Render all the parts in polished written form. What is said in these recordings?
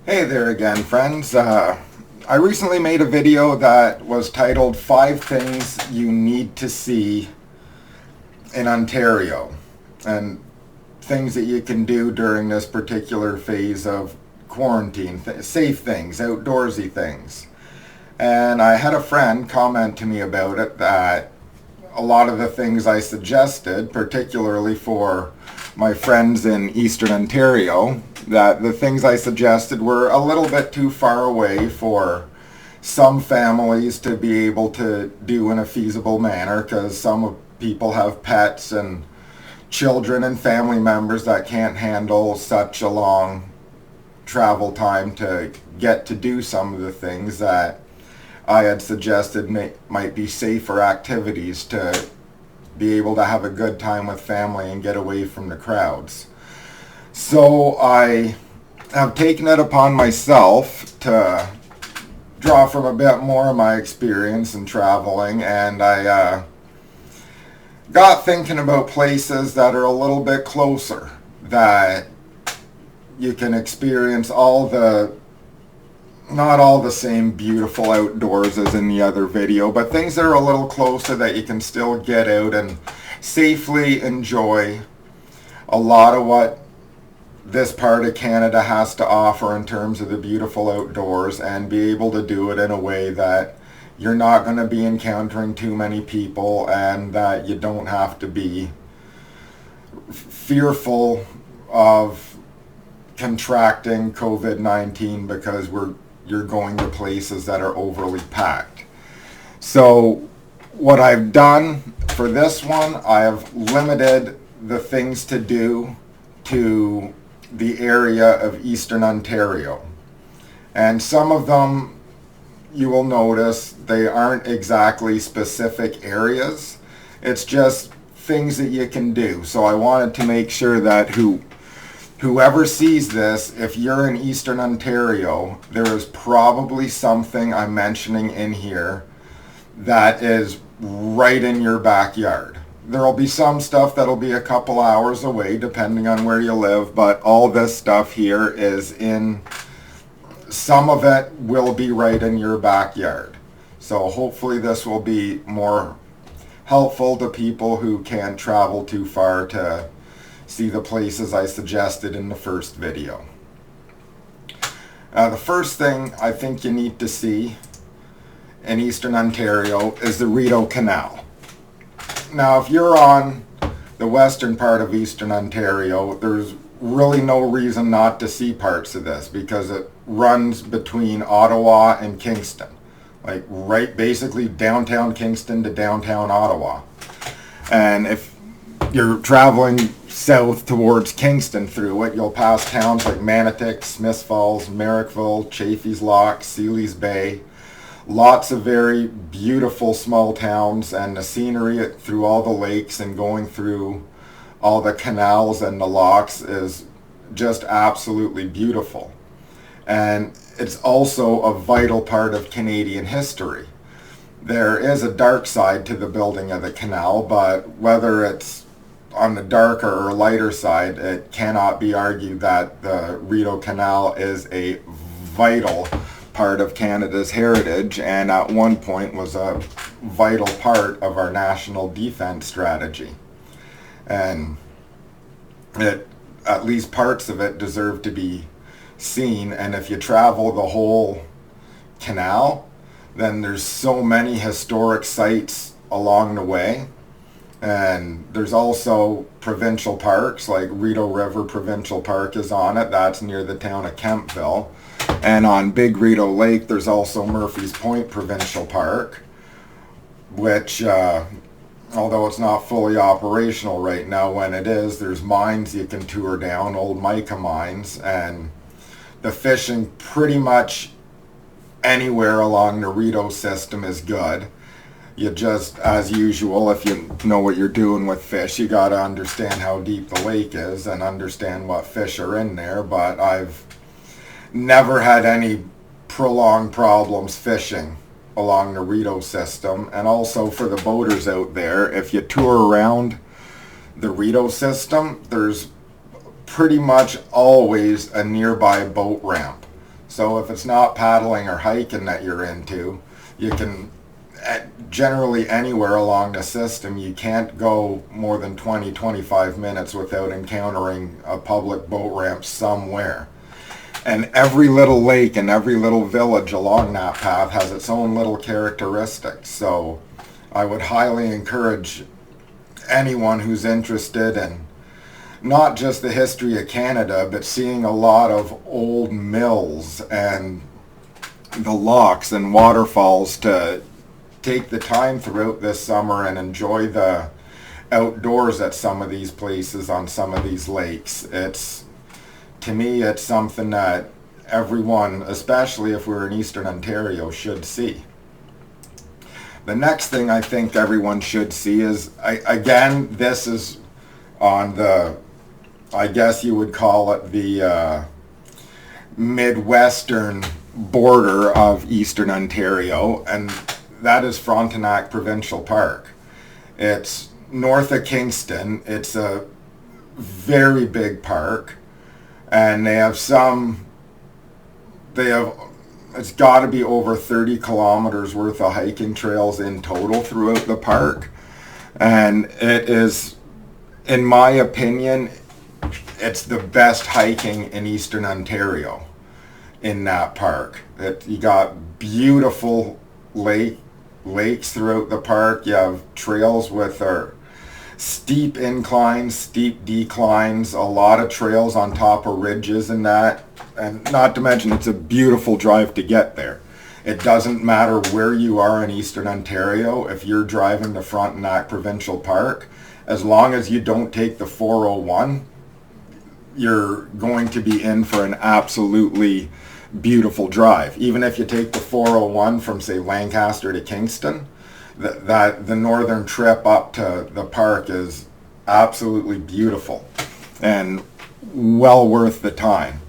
Hey there again, friends. I recently made a video that was titled 5 Things You Need to See in Ontario, and things that you can do during this particular phase of quarantine, safe things, outdoorsy things. And I had a friend comment to me about it that a lot of the things I suggested, particularly for my friends in Eastern Ontario, that the things I suggested were a little bit too far away for some families to be able to do in a feasible manner, because some people have pets and children and family members that can't handle such a long travel time to get to do some of the things that I had suggested might be safer activities to be able to have a good time with family and get away from the crowds. So I have taken it upon myself to draw from a bit more of my experience in traveling, and I got thinking about places that are a little bit closer, that you can experience not all the same beautiful outdoors as in the other video, but things that are a little closer that you can still get out and safely enjoy a lot of what this part of Canada has to offer in terms of the beautiful outdoors, and be able to do it in a way that you're not going to be encountering too many people, and that you don't have to be fearful of contracting COVID-19 because you're going to places that are overly packed. So what I've done for this one, I have limited the things to do to the area of Eastern Ontario. And some of them, you will notice, they aren't exactly specific areas. It's just things that you can do. So I wanted to make sure that whoever sees this, if you're in Eastern Ontario, there is probably something I'm mentioning in here that is right in your backyard. There'll be some stuff that'll be a couple hours away depending on where you live, but all this stuff here some of it will be right in your backyard. So hopefully this will be more helpful to people who can't travel too far to see the places I suggested in the first video. The first thing I think you need to see in Eastern Ontario is the Rideau Canal. Now, if you're on the western part of Eastern Ontario, there's really no reason not to see parts of this, because it runs between Ottawa and Kingston, like right basically downtown Kingston to downtown Ottawa. And if you're traveling south towards Kingston through it, you'll pass towns like Manotick, Smiths Falls, Merrickville, Chaffee's Lock, Sealy's Bay. Lots of very beautiful small towns, and the scenery through all the lakes and going through all the canals and the locks is just absolutely beautiful. And it's also a vital part of Canadian history. There is a dark side to the building of the canal, but whether it's on the darker or lighter side, it cannot be argued that the Rideau Canal is a vital part of Canada's heritage, and at one point was a vital part of our national defense strategy. And at least parts of it deserve to be seen. And if you travel the whole canal, then there's so many historic sites along the way. And there's also provincial parks, like Rideau River Provincial Park is on it. That's near the town of Kemptville. And on Big Rideau Lake, there's also Murphy's Point Provincial Park, which, although it's not fully operational right now, when it is, there's mines you can tour down, old mica mines, and the fishing pretty much anywhere along the Rideau system is good. You just, as usual, if you know what you're doing with fish, you got to understand how deep the lake is and understand what fish are in there. But I've never had any prolonged problems fishing along the Rideau system. And also for the boaters out there, if you tour around the Rideau system, there's pretty much always a nearby boat ramp. So if it's not paddling or hiking that you're into, you can generally anywhere along the system, you can't go more than 20-25 minutes without encountering a public boat ramp somewhere. And every little lake and every little village along that path has its own little characteristics. So I would highly encourage anyone who's interested in not just the history of Canada, but seeing a lot of old mills and the locks and waterfalls to take the time throughout this summer and enjoy the outdoors at some of these places on some of these lakes. To me, it's something that everyone, especially if we're in Eastern Ontario, should see. The next thing I think everyone should see is, again, this is on the, I guess you would call it the Midwestern border of Eastern Ontario, and that is Frontenac Provincial Park. It's north of Kingston. It's a very big park, and it's got to be over 30 kilometers worth of hiking trails in total throughout the park. And it is, in my opinion, it's the best hiking in Eastern Ontario in that park. You got beautiful lakes throughout the park. You have trails with steep inclines, steep declines, a lot of trails on top of ridges and that. And not to mention, it's a beautiful drive to get there. It doesn't matter where you are in Eastern Ontario, if you're driving to Frontenac Provincial Park, as long as you don't take the 401, you're going to be in for an absolutely beautiful drive. Even if you take the 401 from, say, Lancaster to Kingston, the northern trip up to the park is absolutely beautiful and well worth the time.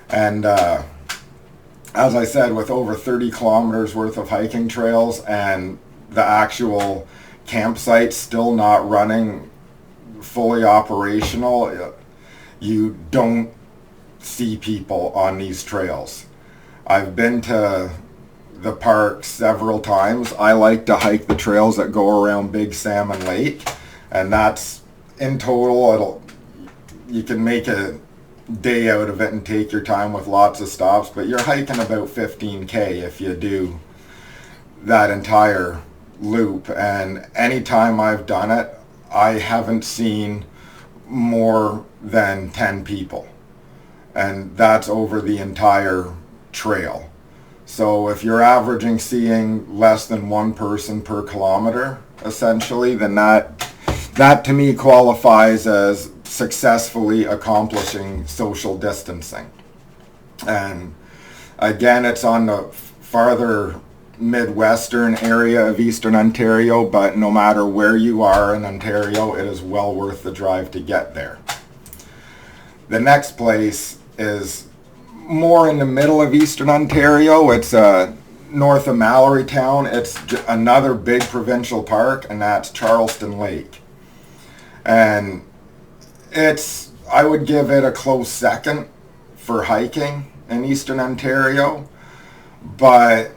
And as I said, with over 30 kilometers worth of hiking trails and the actual campsite still not running fully operational, you don't see people on these trails. I've been to the park several times. I like to hike the trails that go around Big Salmon Lake, and that's in total, you can make a day out of it and take your time with lots of stops, but you're hiking about 15K if you do that entire loop. And anytime I've done it, I haven't seen more than 10 people, and that's over the entire trail. So if you're averaging seeing less than one person per kilometer, essentially, then that to me qualifies as successfully accomplishing social distancing. And again, it's on the farther Midwestern area of Eastern Ontario, but no matter where you are in Ontario, it is well worth the drive to get there. The next place is more in the middle of Eastern Ontario. It's north of Mallorytown. It's another big provincial park, and that's Charleston Lake. And I would give it a close second for hiking in Eastern Ontario, but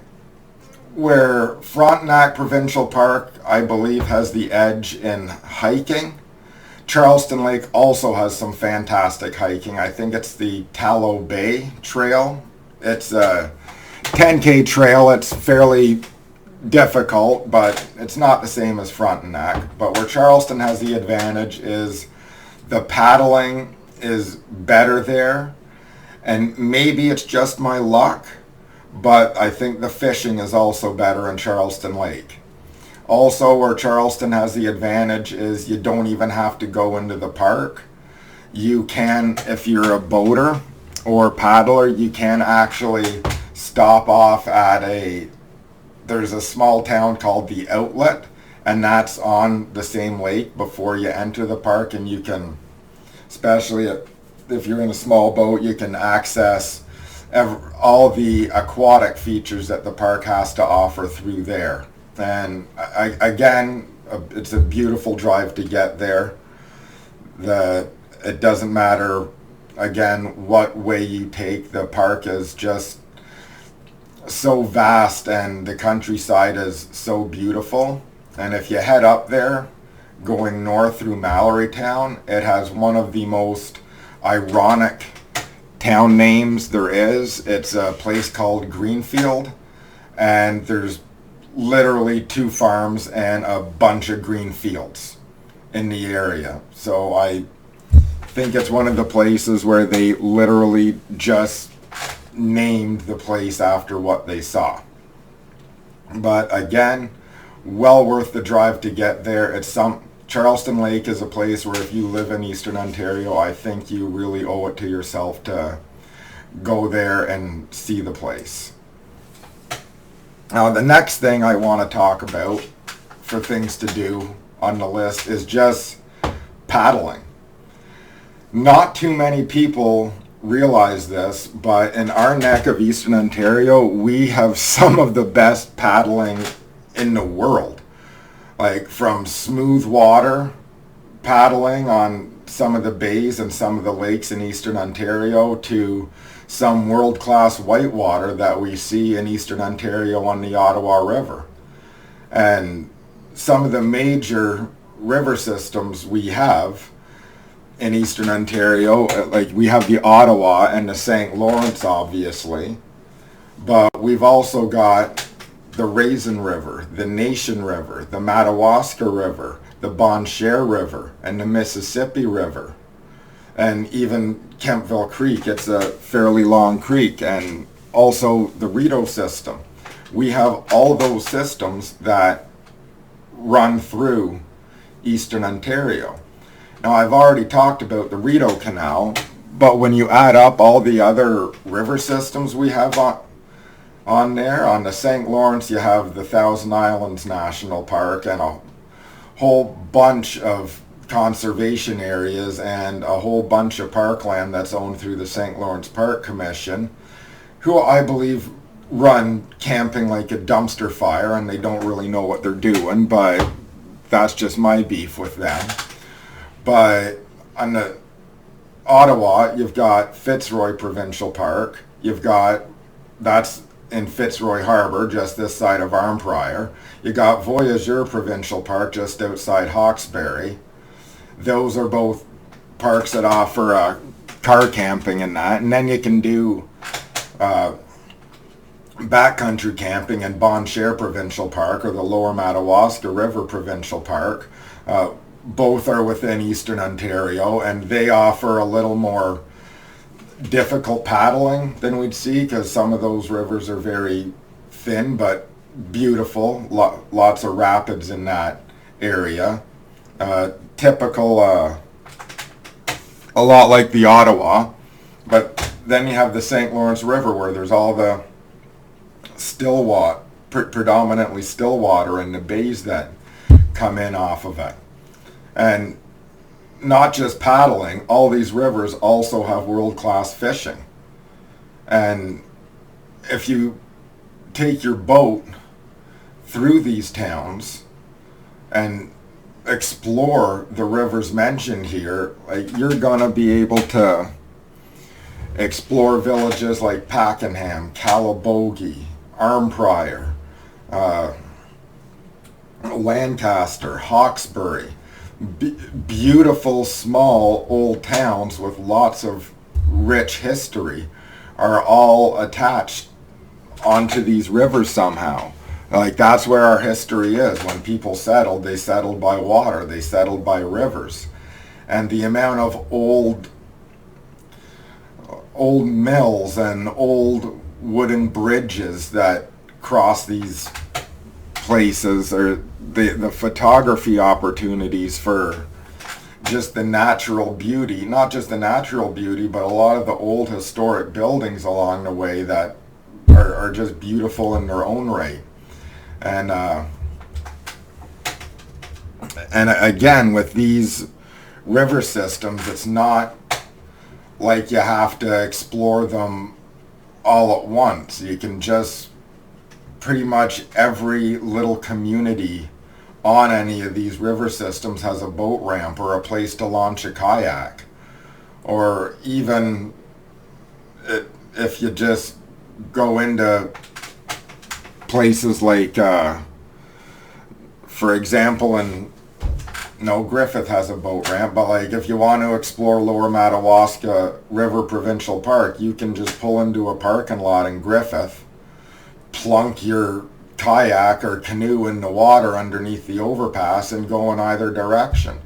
where Frontenac Provincial Park, I believe, has the edge in hiking, Charleston Lake also has some fantastic hiking. I think it's the Tallow Bay Trail. It's a 10K trail. It's fairly difficult, but it's not the same as Frontenac. But where Charleston has the advantage is the paddling is better there, and maybe it's just my luck, but I think the fishing is also better in Charleston Lake. Also, where Charleston has the advantage is you don't even have to go into the park. You can, if you're a boater or paddler, you can actually stop off at there's a small town called the Outlet, and that's on the same lake before you enter the park, and you can, especially if you're in a small boat, you can access all the aquatic features that the park has to offer through there. And again, it's a beautiful drive to get there. It doesn't matter again, what way you take, the park is just so vast and the countryside is so beautiful. And if you head up there, going north through Mallory Town, it has one of the most ironic town names there is. It's a place called Greenfield, and there's literally 2 farms and a bunch of green fields in the area. So I think it's one of the places where they literally just named the place after what they saw. But again, well worth the drive to get there. Charleston Lake is a place where if you live in Eastern Ontario, I think you really owe it to yourself to go there and see the place. Now, the next thing I want to talk about for things to do on the list is just paddling. Not too many people realize this, but in our neck of Eastern Ontario, we have some of the best paddling in the world. Like from smooth water paddling on some of the bays and some of the lakes in Eastern Ontario to some world-class whitewater that we see in Eastern Ontario on the Ottawa River. And some of the major river systems we have in Eastern Ontario, like we have the Ottawa and the St. Lawrence, obviously, but we've also got the Raisin River, the Nation River, the Madawaska River, the Bon Cher River, and the Mississippi River, and even Kempville Creek. It's a fairly long creek, and also the Rideau system. We have all those systems that run through Eastern Ontario. Now, I've already talked about the Rideau Canal, but when you add up all the other river systems we have on there, on the St. Lawrence, you have the Thousand Islands National Park and a whole bunch of conservation areas and a whole bunch of parkland that's owned through the St. Lawrence Park Commission, who I believe run camping like a dumpster fire, and they don't really know what they're doing, but that's just my beef with them. But on the Ottawa, you've got Fitzroy Provincial Park. That's in Fitzroy Harbor, just this side of Arnprior. You got Voyageur Provincial Park just outside Hawkesbury. Those are both parks that offer car camping and that. And then you can do backcountry camping in Bon Cher Provincial Park or the Lower Madawaska River Provincial Park. Both are within Eastern Ontario, and they offer a little more difficult paddling than we'd see because some of those rivers are very thin but beautiful. Lots of rapids in that area. Typical, a lot like the Ottawa. But then you have the St. Lawrence River where there's all the still water, predominantly still water in the bays that come in off of it. And not just paddling, all these rivers also have world-class fishing. And if you take your boat through these towns and explore the rivers mentioned here, like you're gonna be able to explore villages like Pakenham, Calabogie, Arnprior, Lancaster, Hawkesbury. Beautiful small old towns with lots of rich history are all attached onto these rivers somehow. Like that's where our history is. When people settled, they settled by water, they settled by rivers. And the amount of old mills and old wooden bridges that cross these places, or the photography opportunities for just the natural beauty, not just the natural beauty, but a lot of the old historic buildings along the way that are just beautiful in their own right. And again, with these river systems, it's not like you have to explore them all at once. You can just pretty much every little community on any of these river systems has a boat ramp or a place to launch a kayak or even if you just go into places like, for example, Griffith has a boat ramp, but like if you want to explore Lower Madawaska River Provincial Park, you can just pull into a parking lot in Griffith, plunk your kayak or canoe in the water underneath the overpass and go in either direction.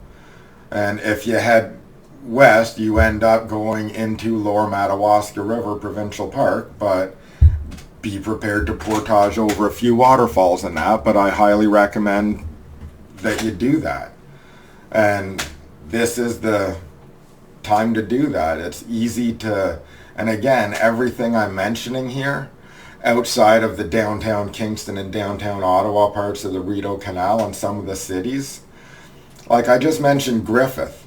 And if you head west, you end up going into Lower Madawaska River Provincial Park, but be prepared to portage over a few waterfalls and that, but I highly recommend that you do that. And this is the time to do that. It's easy to, and again, everything I'm mentioning here, outside of the downtown Kingston and downtown Ottawa parts of the Rideau Canal and some of the cities, like I just mentioned Griffith,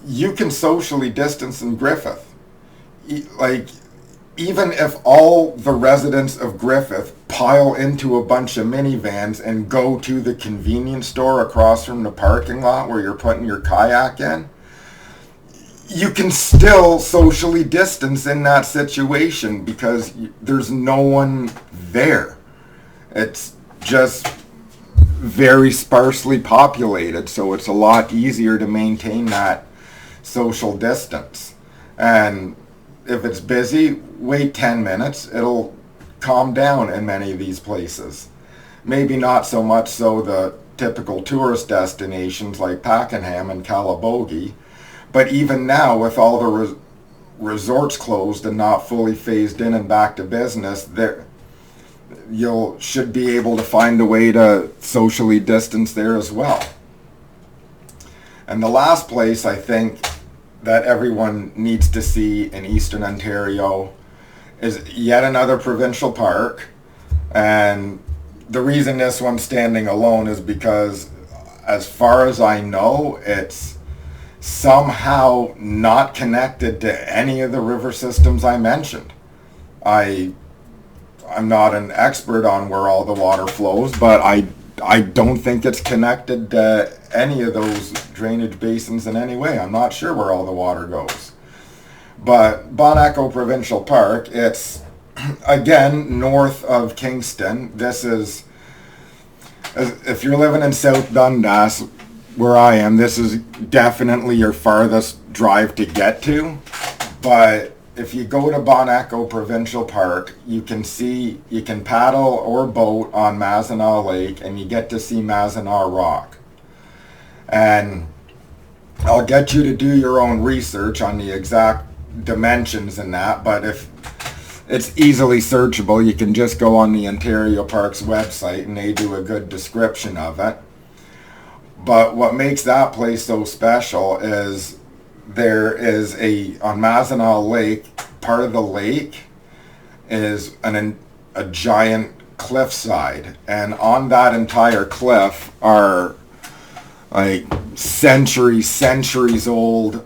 you can socially distance in Griffith. Like, even if all the residents of Griffith pile into a bunch of minivans and go to the convenience store across from the parking lot where you're putting your kayak in, you can still socially distance in that situation because there's no one there. It's just very sparsely populated, so it's a lot easier to maintain that social distance. And if it's busy, wait 10 minutes. It'll calm down in many of these places. Maybe not so much so the typical tourist destinations like Pakenham and Calabogie, but even now with all the resorts closed and not fully phased in and back to business, you should be able to find a way to socially distance there as well. And the last place I think that everyone needs to see in Eastern Ontario is yet another provincial park. And the reason this one's standing alone is because, as far as I know, it's somehow not connected to any of the river systems I mentioned. I'm not an expert on where all the water flows, but I don't think it's connected to any of those drainage basins in any way. I'm not sure where all the water goes. But Bon Echo Provincial Park, it's again north of Kingston. This is, if you're living in South Dundas, where I am, this is definitely your farthest drive to get to. But if you go to Bon Echo Provincial Park, you can paddle or boat on Mazenau Lake, and you get to see Mazenau Rock. And I'll get you to do your own research on the exact dimensions and that, but if it's easily searchable, you can just go on the Ontario Parks website and they do a good description of it. But what makes that place so special is there is on Mazenau Lake, part of the lake is a giant cliffside, and on that entire cliff are like centuries old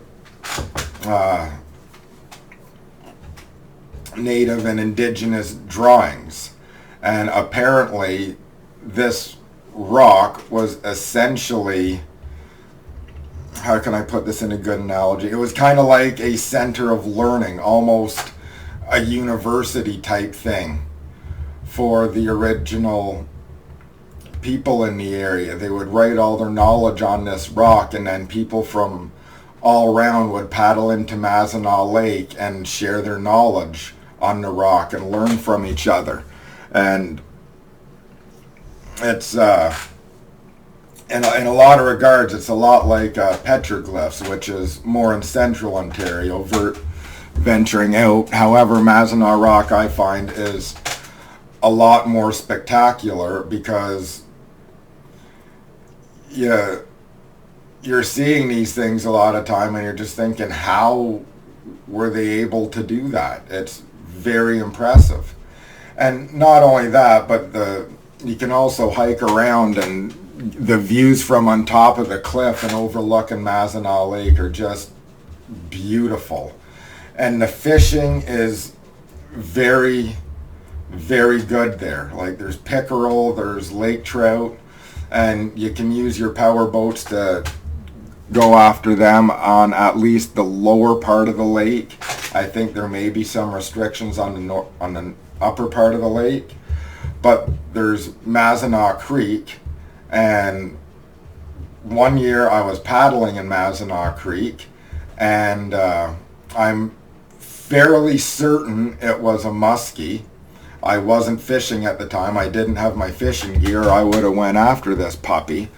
native and indigenous drawings. And apparently this rock was essentially, how can I put this in a good analogy? It was kind of like a center of learning, almost a university type thing for the original people in the area. They would write all their knowledge on this rock, and then people from all around would paddle into Mazenau Lake and share their knowledge on the rock and learn from each other. And it's in a lot of regards, it's a lot like petroglyphs, which is more in central Ontario, venturing out. However, Mazenau Rock, I find, is a lot more spectacular because you're seeing these things a lot of time and you're just thinking, how were they able to do that? It's very impressive. And not only that, but you can also hike around, and the views from on top of the cliff and overlooking Mazenau Lake are just beautiful. And the fishing is very, very good there. Like, there's pickerel, there's lake trout, and you can use your power boats to go after them on at least the lower part of the lake. I think there may be some restrictions on the upper part of the lake, but there's Mazenau Creek, and one year I was paddling in Mazenau Creek, and I'm fairly certain it was a muskie. I wasn't fishing at the time. I didn't have my fishing gear. I would have went after this puppy.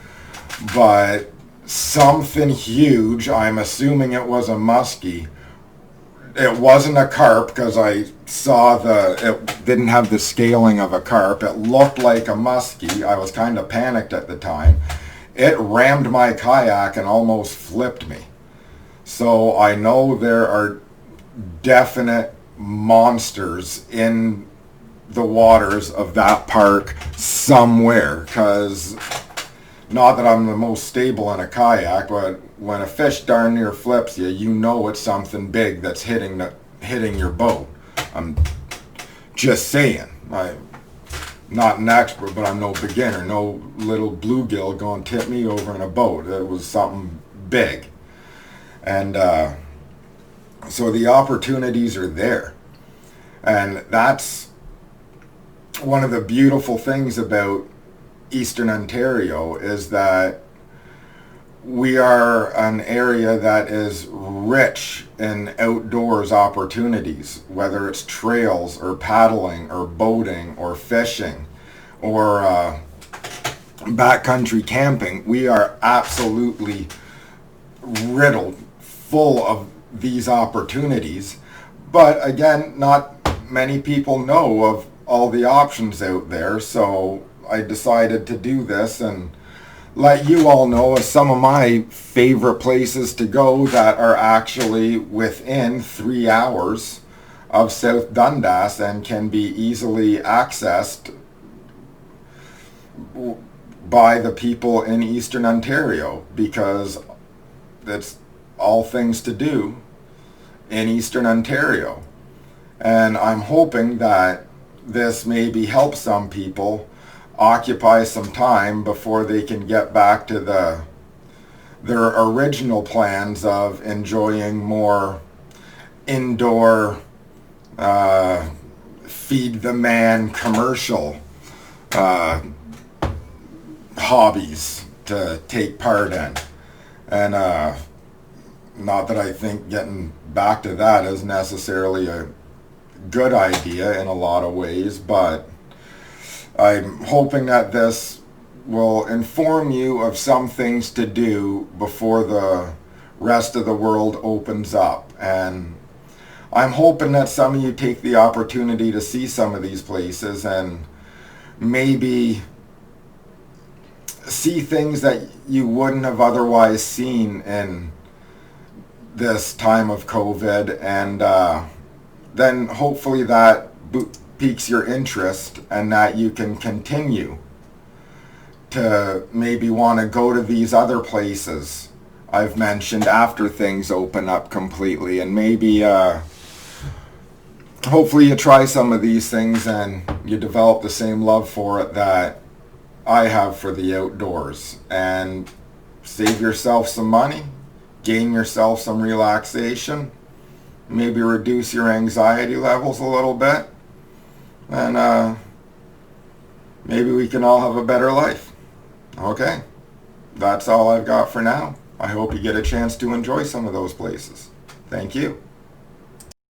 But something huge, I'm assuming it was a muskie. It wasn't a carp because I saw it didn't have the scaling of a carp. It looked like a muskie. I was kind of panicked at the time. It rammed my kayak and almost flipped me. So I know there are definite monsters in the waters of that park somewhere, because not that I'm the most stable in a kayak, but when a fish darn near flips you, you know it's something big that's hitting your boat. I'm just saying. I'm not an expert, but I'm no beginner. No little bluegill going to tip me over in a boat. It was something big. And so the opportunities are there. And that's one of the beautiful things about Eastern Ontario, is that we are an area that is rich in outdoors opportunities, whether it's trails or paddling or boating or fishing or backcountry camping. We are absolutely riddled full of these opportunities. But again, not many people know of all the options out there, so I decided to do this and let you all know of some of my favorite places to go that are actually within 3 hours of South Dundas and can be easily accessed by the people in Eastern Ontario, because that's all things to do in Eastern Ontario. And I'm hoping that this maybe helps some people occupy some time before they can get back to their original plans of enjoying more indoor feed the man commercial hobbies to take part in. And not that I think getting back to that is necessarily a good idea in a lot of ways, but I'm hoping that this will inform you of some things to do before the rest of the world opens up. And I'm hoping that some of you take the opportunity to see some of these places and maybe see things that you wouldn't have otherwise seen in this time of COVID, and then hopefully that piques your interest and that you can continue to maybe want to go to these other places I've mentioned after things open up completely. And maybe hopefully you try some of these things and you develop the same love for it that I have for the outdoors, and save yourself some money, gain yourself some relaxation, maybe reduce your anxiety levels a little bit, and maybe we can all have a better life. Okay, that's all I've got for now. I hope you get a chance to enjoy some of those places. Thank you.